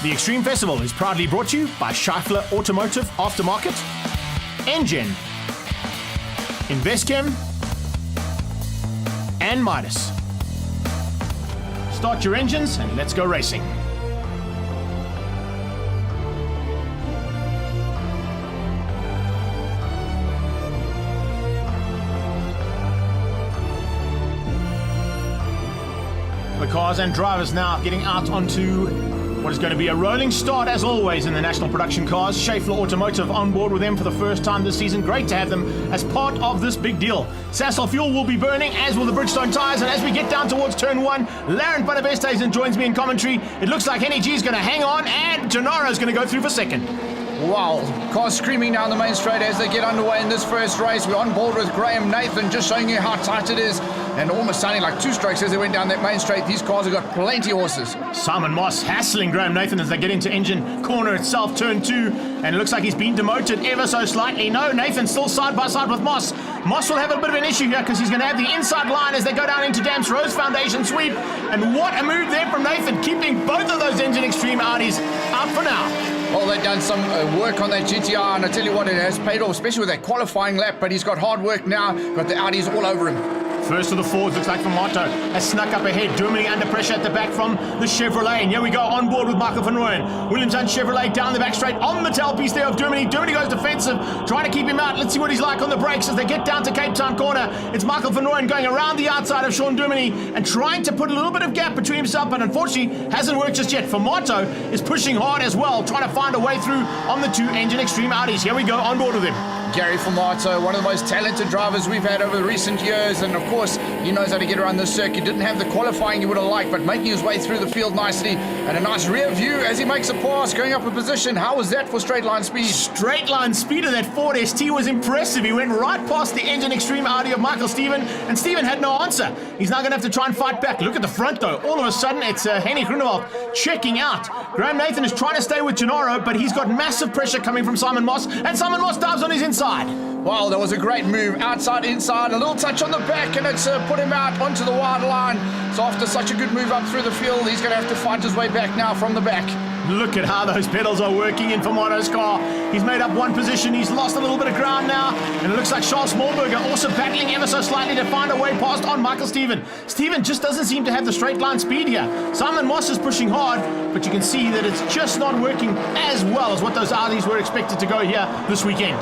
The Extreme Festival is proudly brought to you by Scheifler Automotive Aftermarket, Engine, Investchem, and Midas. Start your engines and let's go racing. The cars and drivers now getting out onto what is going to be a rolling start as always in the national production cars. Scheifler Automotive on board with them for the first time this season. Great to have them as part of this big deal. Sasol fuel will be burning, as will the Bridgestone tyres, and as we get down towards turn 1, Laurent Bonavesteisen joins me in commentary. It looks like NEG is going to hang on and Gennaro is going to go through for second. Wow, cars screaming down the main straight as they get underway in this first race. We're on board with Graham Nathan, just showing you how tight it is, and almost sounding like two strokes as they went down that main straight. These cars have got plenty of horses. Simon Moss hassling Graham Nathan as they get into engine corner itself, turn 2, and it looks like he's been demoted ever so slightly. No, Nathan's still side by side with Moss. Moss will have a bit of an issue here because he's going to have the inside line as they go down into Damps Rose Foundation sweep, and what a move there from Nathan, keeping both of those Engine Extreme Audis out for now. Well, they've done some work on that GTR, and I tell you what, it has paid off, especially with that qualifying lap, but he's got hard work now, got the Audis all over him. First of the Fords, looks like Famato has snuck up ahead. Germany under pressure at the back from the Chevrolet. And here we go, on board with Michael van Rooyen. Williams and Chevrolet down the back straight on the tailpiece there of Germany. Germany goes defensive, trying to keep him out. Let's see what he's like on the brakes as they get down to Cape Town corner. It's Michael van Rooyen going around the outside of Sean Germany and trying to put a little bit of gap between himself, but unfortunately hasn't worked just yet. Famato is pushing hard as well, trying to find a way through on the two Engine Extreme Audis. Here we go, on board with him. Gary Famato, one of the most talented drivers we've had over the recent years, and of course he knows how to get around this circuit. Didn't have the qualifying he would have liked, but making his way through the field nicely, and a nice rear view as he makes a pass, going up a position. How was that for straight line speed? Straight line speed of that Ford ST was impressive. He went right past the Engine Extreme Audi of Michael Stephen, and Stephen had no answer. He's now going to have to try and fight back. Look at the front though. All of a sudden it's Henny Groenewald checking out. Graham Nathan is trying to stay with Gennaro, but he's got massive pressure coming from Simon Moss, and Simon Moss dives on his inside. Wow, that was a great move. Outside, inside, a little touch on the back, and it's put him out onto the wide line. So after such a good move up through the field, he's going to have to fight his way back now from the back. Look at how those pedals are working in Famato's car. He's made up one position. He's lost a little bit of ground now. And it looks like Charles Smallberger also battling ever so slightly to find a way past on Michael Stephen. Stephen just doesn't seem to have the straight line speed here. Simon Moss is pushing hard, but you can see that it's just not working as well as what those Audis were expected to go here this weekend.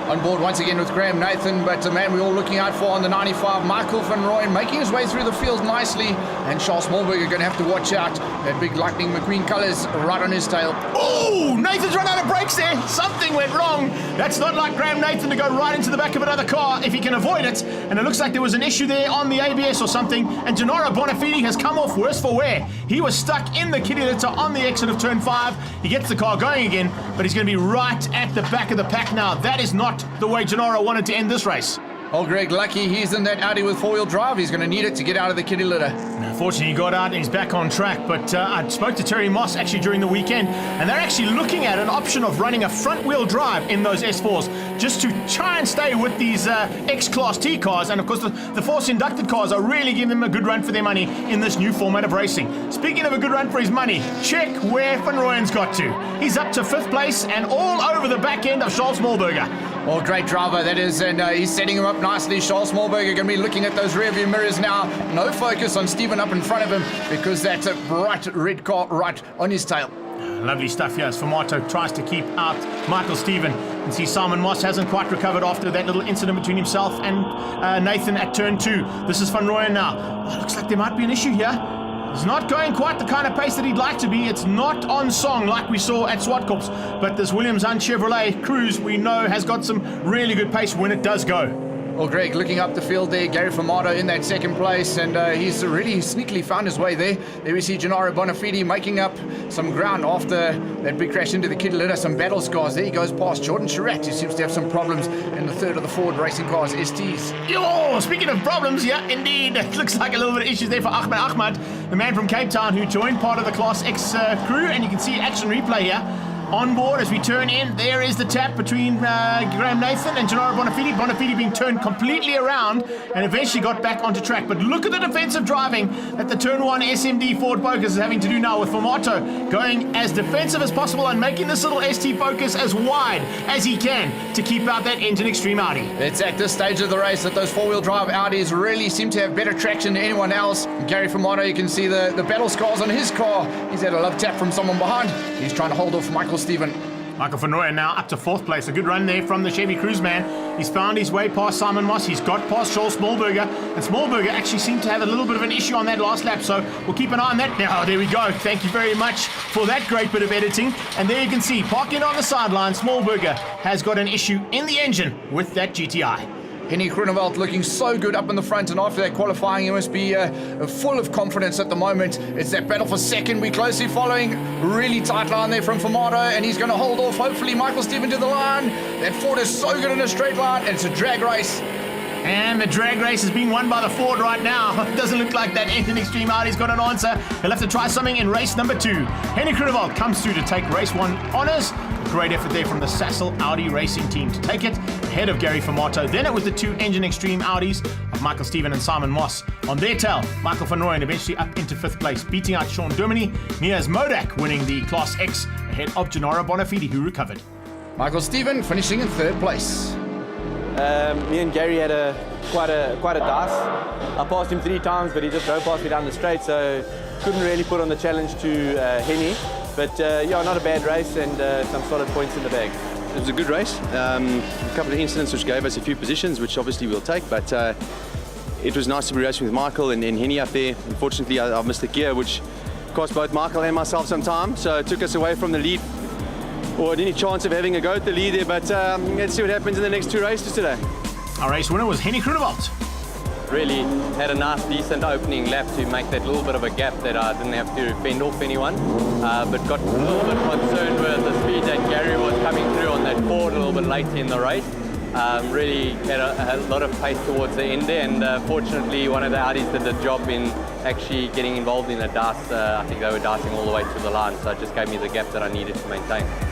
On board once again with Graham Nathan, but the man we're all looking out for on the 95, Michael van Rooyen, making his way through the field nicely, and Charles Smallberger going to have to watch out. That big Lightning McQueen colours right on his tail. Oh, Nathan's run out of brakes there. Something went wrong. That's not like Graham Nathan to go right into the back of another car if he can avoid it, and it looks like there was an issue there on the ABS or something, and Gennaro Bonafide has come off worse for wear. He was stuck in the kitty litter on the exit of turn 5. He gets the car going again, but he's going to be right at the back of the pack now. That is not the way Gennaro wanted to end this race. Oh, Greg, lucky he's in that Audi with four-wheel drive. He's going to need it to get out of the kitty litter. Unfortunately, he got out and he's back on track, but I spoke to Terry Moss actually during the weekend, and they're actually looking at an option of running a front-wheel drive in those S4s just to try and stay with these X-Class T cars, and of course the Force-inducted cars are really giving them a good run for their money in this new format of racing. Speaking of a good run for his money, check where Van Rooyen's got to. He's up to 5th place and all over the back end of Charles Smallberger. Well, great driver that is, and he's setting him up nicely. Charles Smallberger going to be looking at those rear view mirrors now. No focus on Stephen up in front of him because that's a bright red car right on his tail. Lovely stuff here as Famato tries to keep out Michael Stephen. You can see Simon Moss hasn't quite recovered after that little incident between himself and Nathan at turn 2. This is Van Rooyen now. Oh, looks like there might be an issue here. He's not going quite the kind of pace that he'd like to be. It's not on song like we saw at Swartkops. But this Williams and Chevrolet Cruise, we know, has got some really good pace when it does go. Well, Greg, looking up the field there, Gary Famato in that 2nd place, and he's really sneakily found his way there. There we see Gennaro Bonafide making up some ground after that big crash into the kitty litter, some battle scars. There he goes past Jordan Chirac, who seems to have some problems in the 3rd of the Ford racing cars, STs. Yo, speaking of problems, yeah, indeed. It looks like a little bit of issues there for Ahmad, the man from Cape Town who joined part of the Class X crew, and you can see action replay here. on board as we turn in. There is the tap between Graham Nathan and Gennaro Bonafide. Bonafide being turned completely around and eventually got back onto track. But look at the defensive driving that the Turn 1 SMD Ford Focus is having to do now, with Formato going as defensive as possible and making this little ST Focus as wide as he can to keep out that Engine Extreme Audi. It's at this stage of the race that those four-wheel drive Audis really seem to have better traction than anyone else. Gary Formato, you can see the battle scars on his car. He's had a love tap from someone behind. He's trying to hold off Michael Stephen. Michael Van Rooyen now up to 4th place. A good run there from the Chevy Cruise man. He's found his way past Simon Moss. He's got past Joel Smallberger. And Smallberger actually seemed to have a little bit of an issue on that last lap. So we'll keep an eye on that. Now, there we go. Thank you very much for that great bit of editing. And there you can see, parking on the sideline, Smallberger has got an issue in the engine with that GTI. Henny Groenewald looking so good up in the front, and after that qualifying, he must be full of confidence at the moment. It's that battle for second. We're closely following. Really tight line there from Formato, and he's going to hold off, hopefully, Michael Stephen to the line. That Ford is so good in a straight line, and it's a drag race. And the drag race is being won by the Ford right now. It doesn't look like that Engine Extreme Audi's got an answer. He'll have to try something in race number 2. Henny Groenewald comes through to take race 1 honours. A great effort there from the Sassel Audi racing team to take it ahead of Gary Formato. Then it was the 2 Engine Extreme Audis of Michael Stephen and Simon Moss. On their tail, Michael Van Rooyen eventually up into 5th place, beating out Sean Dermody. Niaz Modak winning the Class X ahead of Gennaro Bonafide, who recovered. Michael Stephen finishing in 3rd place. Me and Gary had quite a dice. I passed him 3 times, but he just drove past me down the straight, so couldn't really put on the challenge to Henny. But yeah, not a bad race and some solid points in the bag. It was a good race. A couple of incidents which gave us a few positions, which obviously we'll take, but it was nice to be racing with Michael and Henny up there. Unfortunately, I missed the gear, which cost both Michael and myself some time, so it took us away from the lead, or any chance of having a go at the lead there, but let's see what happens in the next 2 races today. Our race winner was Henny Groenewald. Really had a nice, decent opening lap to make that little bit of a gap that I didn't have to fend off anyone, but got a little bit concerned with the speed that Gary was coming through on that Ford a little bit late in the race. Really had a lot of pace towards the end there, and fortunately one of the Audis did the job in actually getting involved in a dice. I think they were dicing all the way to the line, so it just gave me the gap that I needed to maintain.